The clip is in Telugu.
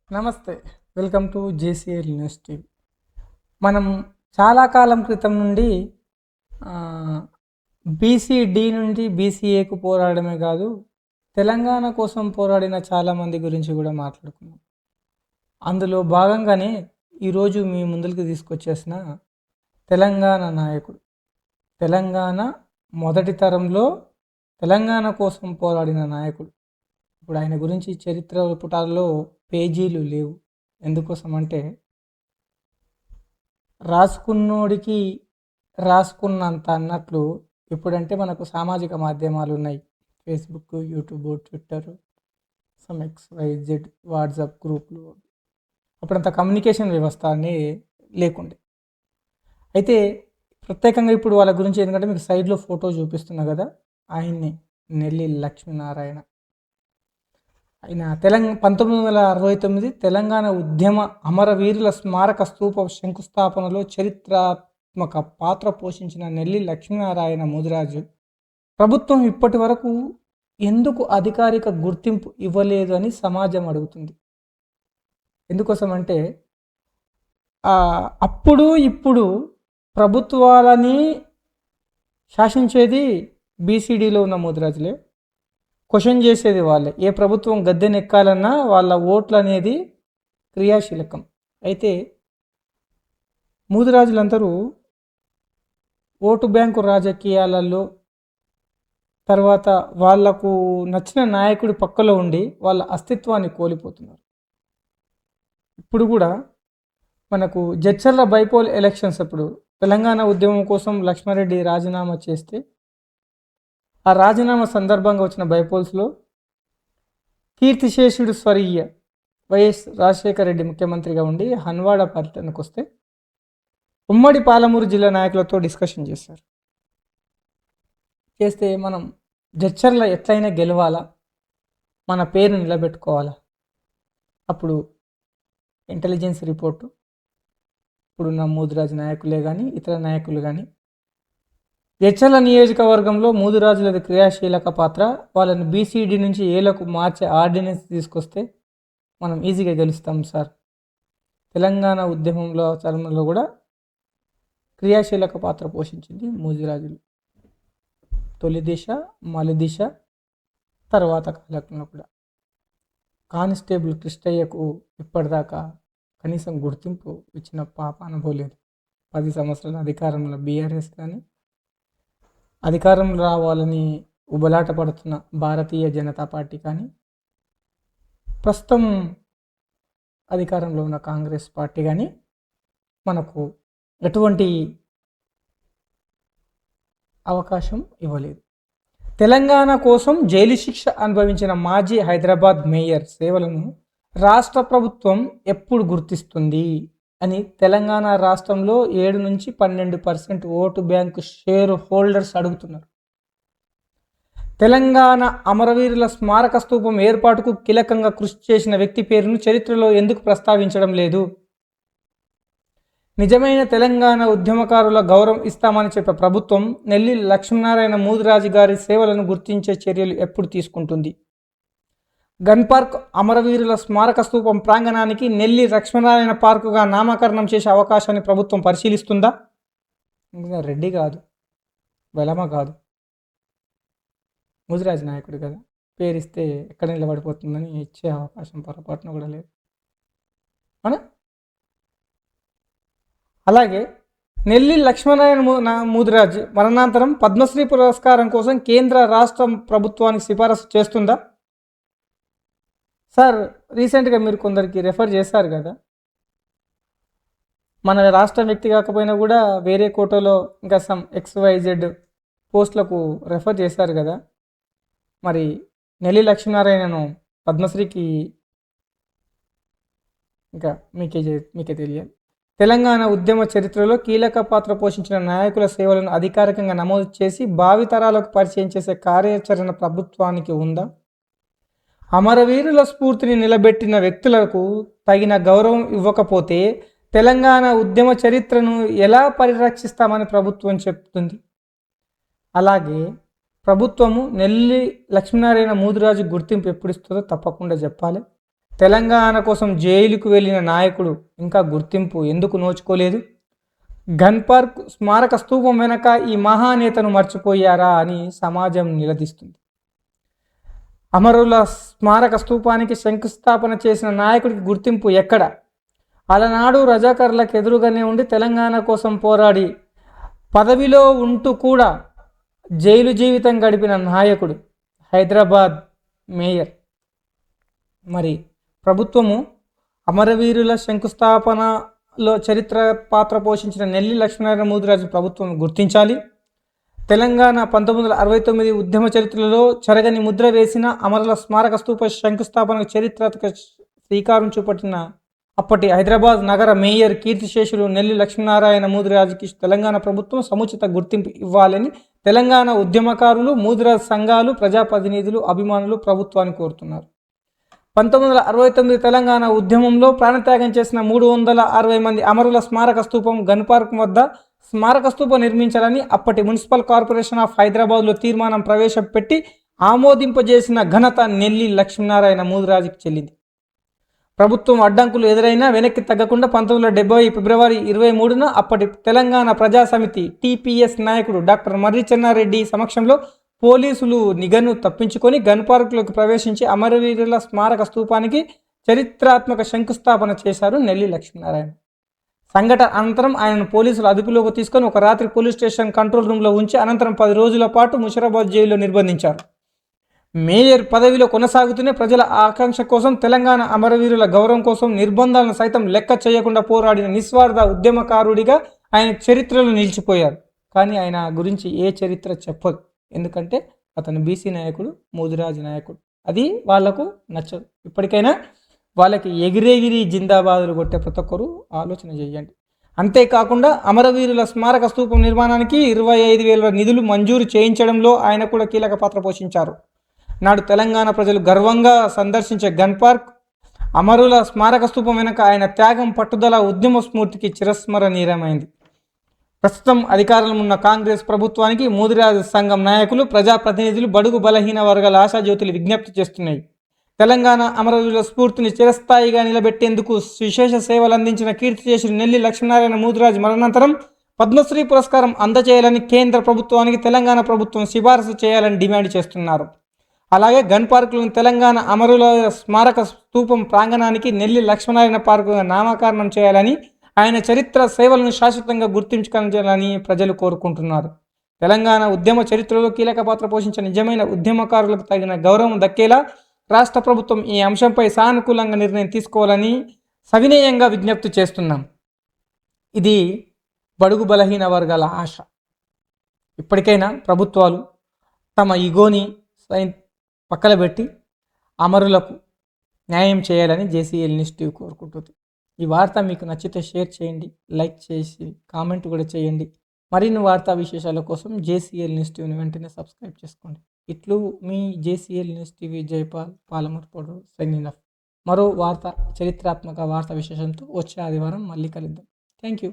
నమస్తే. Welcome to JCL news TV. మనం చాలా కాలం క్రితం నుండి బీసీడీ నుండి బీసీఏకు పోరాడమే కాదు, తెలంగాణ కోసం పోరాడిన చాలామంది గురించి కూడా మాట్లాడుకున్నాం. అందులో భాగంగానే ఈరోజు మీ ముందుకు తీసుకొచ్చేసిన తెలంగాణ నాయకుడు, తెలంగాణ మొదటి తరంలో తెలంగాణ కోసం పోరాడిన నాయకుడు. ఇప్పుడు ఆయన గురించి చరిత్ర పుటాల్లో పేజీలు లేవు. ఎందుకోసం అంటే రాసుకున్నోడికి రాసుకున్నంత అన్నట్లు ఇప్పుడంటే మనకు సామాజిక మాధ్యమాలు ఉన్నాయి. Facebook, YouTube, Twitter, some XYZ WhatsApp గ్రూపులు. అప్పుడంత కమ్యూనికేషన్ వ్యవస్థ అని లేకుండే. అయితే ప్రత్యేకంగా ఇప్పుడు వాళ్ళ గురించి ఎందుకంటే మీకు సైడ్లో ఫోటో చూపిస్తున్నా కదా, ఆయన్ని నెల్లి లక్ష్మీనారాయణ. ఆయన 1969 తెలంగాణ ఉద్యమ అమరవీరుల స్మారక స్తూప శంకుస్థాపనలో చరిత్రాత్మక పాత్ర పోషించిన నెల్లి లక్ష్మీనారాయణ ముదిరాజు ప్రభుత్వం ఇప్పటి వరకు ఎందుకు అధికారిక గుర్తింపు ఇవ్వలేదు అని సమాజం అడుగుతుంది. ఎందుకోసం అంటే అప్పుడు ఇప్పుడు ప్రభుత్వాలని శాసించేది బీసీడీలో ఉన్న ముదిరాజులే, క్వశ్చన్ చేసేది వాళ్ళే. ఏ ప్రభుత్వం గద్దెనెక్కాలన్నా వాళ్ళ ఓట్లు అనేది క్రియాశీలకం. అయితే ముదిరాజులందరూ ఓటు బ్యాంకు రాజకీయాలలో తర్వాత వాళ్లకు నచ్చిన నాయకుడి పక్కలో ఉండి వాళ్ళ అస్తిత్వాన్ని కోల్పోతున్నారు. ఇప్పుడు కూడా మనకు జడ్చర్ల బైపోల్ ఎలక్షన్స్ అప్పుడు తెలంగాణ ఉద్యమం కోసం లక్ష్మారెడ్డి రాజీనామా చేస్తే ఆ రాజీనామా సందర్భంగా వచ్చిన బైపోల్స్లో కీర్తిశేషుడు స్వర్గీయ వైఎస్ రాజశేఖర రెడ్డి ముఖ్యమంత్రిగా ఉండి హన్వాడ పర్యటనకు వస్తే ఉమ్మడి పాలమూరు జిల్లా నాయకులతో డిస్కషన్ చేస్తే మనం జడ్చర్ల ఎట్లయినా గెలవాలా, మన పేరు నిలబెట్టుకోవాలా. అప్పుడు ఇంటెలిజెన్స్ రిపోర్టు ఇప్పుడున్న ముదిరాజు నాయకులే కానీ ఇతర నాయకులు కానీ జడ్చర్ల నియోజకవర్గంలో ముదిరాజులది క్రియాశీలక పాత్ర, వాళ్ళని బీసీడీ నుంచి ఏలకు మార్చే ఆర్డినెన్స్ తీసుకొస్తే మనం ఈజీగా గెలుస్తాం సార్. తెలంగాణ ఉద్యమంలో చరణంలో కూడా క్రియాశీలక పాత్ర పోషించింది ముదిరాజులు. తొలి దిశ, మలి దిశ, తర్వాత కాలక్రమంలో కూడా. కానిస్టేబుల్ కృష్ణయ్యకు ఇప్పటిదాకా కనీసం గుర్తింపు ఇచ్చిన పాప అనుభవలేదు. 10 సంవత్సరాల అధికారంలో బీఆర్ఎస్ కానీ అధికారంలో రావాలని ఉబలాట పడుతున్న భారతీయ జనతా పార్టీ కానీ ప్రస్తుతం అధికారంలో ఉన్న కాంగ్రెస్ పార్టీ కానీ మనకు ఎటువంటి అవకాశం ఇవ్వలేదు. తెలంగాణ కోసం జైలు శిక్ష అనుభవించిన మాజీ హైదరాబాద్ మేయర్ సేవలను రాష్ట్ర ప్రభుత్వం ఎప్పుడు గుర్తిస్తుంది అని తెలంగాణ రాష్ట్రంలో 7 నుంచి 12% ఓటు బ్యాంకు షేర్ హోల్డర్స్ అడుగుతున్నారు. తెలంగాణ అమరవీరుల స్మారక స్తూపం ఏర్పాటుకు కీలకంగా కృషి చేసిన వ్యక్తి పేరును చరిత్రలో ఎందుకు ప్రస్తావించడం లేదు? నిజమైన తెలంగాణ ఉద్యమకారుల గౌరవం ఇస్తామని చెప్పే ప్రభుత్వం నెల్లి లక్ష్మీనారాయణ ముదిరాజు గారి సేవలను గుర్తించే చర్యలు ఎప్పుడు తీసుకుంటుంది? గన్ పార్క్ అమరవీరుల స్మారక స్తూపం ప్రాంగణానికి నెల్లి లక్ష్మీనారాయణ పార్కుగా నామకరణం చేసే అవకాశాన్ని ప్రభుత్వం పరిశీలిస్తుందా? రెడ్డి కాదు, వెలమ కాదు, ముదిరాజు నాయకుడు కదా, పేరిస్తే ఎక్కడ నిలబడిపోతుందని ఇచ్చే అవకాశం పొరపాటున కూడా లేదు. అవునా? అలాగే నెల్లి లక్ష్మీనారాయణ ముదిరాజు మరణాంతరం పద్మశ్రీ పురస్కారం కోసం కేంద్ర రాష్ట్ర ప్రభుత్వానికి సిఫారసు చేస్తుందా? సార్, రీసెంట్గా మీరు కొందరికి రెఫర్ చేశారు కదా, మన రాష్ట్ర వ్యక్తి కాకపోయినా కూడా వేరే కోటాలో ఇంకా సమ్ XYZ పోస్టులకు రెఫర్ చేశారు కదా. మరి నెల్లి లక్ష్మీనారాయణను పద్మశ్రీకి ఇంకా మీకే తెలియాలి. తెలంగాణ ఉద్యమ చరిత్రలో కీలక పాత్ర పోషించిన నాయకుల సేవలను అధికారికంగా నమోదు చేసి భావితరాలకు పరిచయం చేసే కార్యాచరణ ప్రభుత్వానికి ఉందా? అమరవీరుల స్ఫూర్తిని నిలబెట్టిన వ్యక్తులకు తగిన గౌరవం ఇవ్వకపోతే తెలంగాణ ఉద్యమ చరిత్రను ఎలా పరిరక్షిస్తామని ప్రభుత్వం చెప్తుంది? అలాగే ప్రభుత్వము నెల్లి లక్ష్మీనారాయణ ముదిరాజు గుర్తింపు ఎప్పుడు ఇస్తుందో తప్పకుండా చెప్పాలి. తెలంగాణ కోసం జైలుకు వెళ్ళిన నాయకుడు ఇంకా గుర్తింపు ఎందుకు నోచుకోలేదు? గన్ పార్క్ స్మారక స్తూపం వెనక ఈ మహానేతను మర్చిపోయారా అని సమాజం నిలదీస్తుంది. అమరుల స్మారక స్తూపానికి శంకుస్థాపన చేసిన నాయకుడికి గుర్తింపు ఎక్కడ? అలనాడు రజాకర్లకు ఎదురుగానే ఉండి తెలంగాణ కోసం పోరాడి పదవిలో ఉంటూ కూడా జైలు జీవితం గడిపిన నాయకుడు, హైదరాబాద్ మేయర్. మరి ప్రభుత్వము అమరవీరుల శంకుస్థాపనలో చరిత్ర పాత్ర పోషించిన నెల్లి లక్ష్మీనారాయణ ముదిరాజు ప్రభుత్వం గుర్తించాలి. తెలంగాణ 1969 ఉద్యమ చరిత్రలో చెరగని ముద్ర వేసిన అమరుల స్మారక స్తూప శంకుస్థాపనకు చరిత్రాత్మక శ్రీకారం చూపట్టిన అప్పటి హైదరాబాద్ నగర మేయర్ కీర్తిశేషులు నెల్లి లక్ష్మీనారాయణ ముదిరాజుకి తెలంగాణ ప్రభుత్వం సముచిత గుర్తింపు ఇవ్వాలని తెలంగాణ ఉద్యమకారులు, ముదిరాజ్ సంఘాలు, ప్రజాప్రతినిధులు, అభిమానులు ప్రభుత్వాన్ని కోరుతున్నారు. 1969 తెలంగాణ ఉద్యమంలో ప్రాణత్యాగం చేసిన 360 మంది అమరుల స్మారక స్తూపం గన్ పార్క్ వద్ద స్మారక స్తూపం నిర్మించాలని అప్పటి మున్సిపల్ కార్పొరేషన్ ఆఫ్ హైదరాబాద్లో తీర్మానం ప్రవేశపెట్టి ఆమోదింపజేసిన ఘనత నెల్లి లక్ష్మీనారాయణ ముదిరాజుకి చెల్లింది. ప్రభుత్వం అడ్డంకులు ఎదురైనా వెనక్కి తగ్గకుండా 1970 ఫిబ్రవరి 23న అప్పటి తెలంగాణ ప్రజా సమితి టీపీఎస్ నాయకుడు డాక్టర్ మర్రి చెన్నారెడ్డి సమక్షంలో పోలీసులు నిఘను తప్పించుకొని గన్ పార్కులోకి ప్రవేశించి అమరవీరుల స్మారక స్తూపానికి చరిత్రాత్మక శంకుస్థాపన చేశారు నెల్లి లక్ష్మీనారాయణ. సంఘటన అనంతరం ఆయనను పోలీసులు అదుపులోకి తీసుకొని ఒక రాత్రి పోలీస్ స్టేషన్ కంట్రోల్ రూమ్లో ఉంచి అనంతరం 10 రోజుల పాటు ముషిరాబాద్ జైల్లో నిర్బంధించారు. మేయర్ పదవిలో కొనసాగుతూనే ప్రజల ఆకాంక్ష కోసం, తెలంగాణ అమరవీరుల గౌరవం కోసం నిర్బంధాలను సైతం లెక్క చేయకుండా పోరాడిన నిస్వార్థ ఉద్యమకారుడిగా ఆయన చరిత్రలో నిలిచిపోయారు. కానీ ఆయన గురించి ఏ చరిత్ర చెప్పదు. ఎందుకంటే అతను బీసీ నాయకుడు, ముదిరాజు నాయకుడు. అది వాళ్లకు నచ్చదు. ఇప్పటికైనా వాళ్ళకి ఎగిరెగిరి జిందాబాదులు కొట్టే ప్రతి ఒక్కరు ఆలోచన చేయండి. అంతేకాకుండా అమరవీరుల స్మారక స్తూపం నిర్మాణానికి 25,000 నిధులు మంజూరు చేయించడంలో ఆయన కూడా కీలక పాత్ర పోషించారు. నాడు తెలంగాణ ప్రజలు గర్వంగా సందర్శించే గన్ పార్క్, అమరుల స్మారక స్తూపం వెనుక ఆయన త్యాగం, పట్టుదల, ఉద్యమ స్ఫూర్తికి చిరస్మరణీయమైంది. ప్రస్తుతం అధికారంలో ఉన్న కాంగ్రెస్ ప్రభుత్వానికి ముదిరాజు సంఘం నాయకులు, ప్రజాప్రతినిధులు, బడుగు బలహీన వర్గాల ఆశాజ్యోతులు విజ్ఞప్తి చేస్తున్నాయి. తెలంగాణ అమరవీరుల స్ఫూర్తిని చిరస్థాయిగా నిలబెట్టేందుకు విశేష సేవలు అందించిన కీర్తిశేషులు నెల్లి లక్ష్మీనారాయణ ముదిరాజు మరణానంతరం పద్మశ్రీ పురస్కారం అందజేయాలని కేంద్ర ప్రభుత్వానికి తెలంగాణ ప్రభుత్వం సిఫారసు చేయాలని డిమాండ్ చేస్తున్నారు. అలాగే గన్ పార్కులోని తెలంగాణ అమరుల స్మారక స్తూపం ప్రాంగణానికి నెల్లి లక్ష్మీనారాయణ పార్కుగా నామకరణం చేయాలని, ఆయన చరిత్ర సేవలను శాశ్వతంగా గుర్తించుకోవాలని ప్రజలు కోరుకుంటున్నారు. తెలంగాణ ఉద్యమ చరిత్రలో కీలక పాత్ర పోషించిన నిజమైన ఉద్యమకారులకు తగిన గౌరవం దక్కేలా రాష్ట్ర ప్రభుత్వం ఈ అంశంపై సానుకూలంగా నిర్ణయం తీసుకోవాలని సవినయంగా విజ్ఞప్తి చేస్తున్నాం. ఇది బడుగు బలహీన వర్గాల ఆశ. ఇప్పటికైనా ప్రభుత్వాలు తమ ఈగోని పక్కన పెట్టి అమరులకు న్యాయం చేయాలని జేసీఎల్ ఇనిషియేటివ్ కోరుకుంటుంది. ఈ వార్త మీకు నచ్చితే షేర్ చేయండి, లైక్ చేసి కామెంట్ కూడా చేయండి. మరిన్ని వార్తా విశేషాల కోసం జేసీఎల్ ఇనిషియేటివ్ని వెంటనే సబ్స్క్రైబ్ చేసుకోండి. ఇట్లు మీ జేసీఎల్ ఇనిషియేటివ్ జైపాల్ పాలమర్పోడు సైనింగ్ ఆఫ్. మరో చరిత్రాత్మక వార్తా విశేషంతో వచ్చే ఆదివారం మళ్ళీ కలుద్దాం. Thank you.